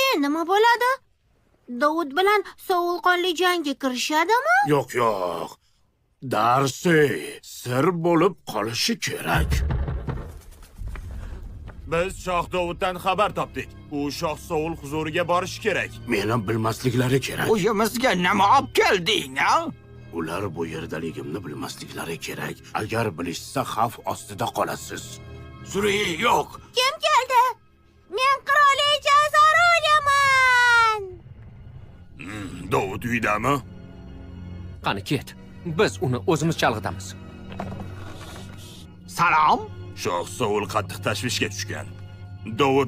keyin nima bo'ladi? Dovud bilan sovuqqonli jangga kirishadimi? Yo'q, yo'q. Darsi sir bo'lib qolishi kerak. Biz Shoh Dovuddan xabar topdik. U Shoh Soul huzuriga borishi kerak. Meni bilmasliklari kerak. Uyimizga nima olib kelding, ha? Ular bu yerdaligimni bilmasliklari kerak. Agar bilishsa xavf ostida qolasiz. Suriy yo'q. Kim keldi? Men qirolicha Zarulyaman. Dovud uydami? Qani ket. Biz uni o'zimiz chalg'itamiz. Salom. Shoh Soul qattiq tashvishga tushgan. Dovud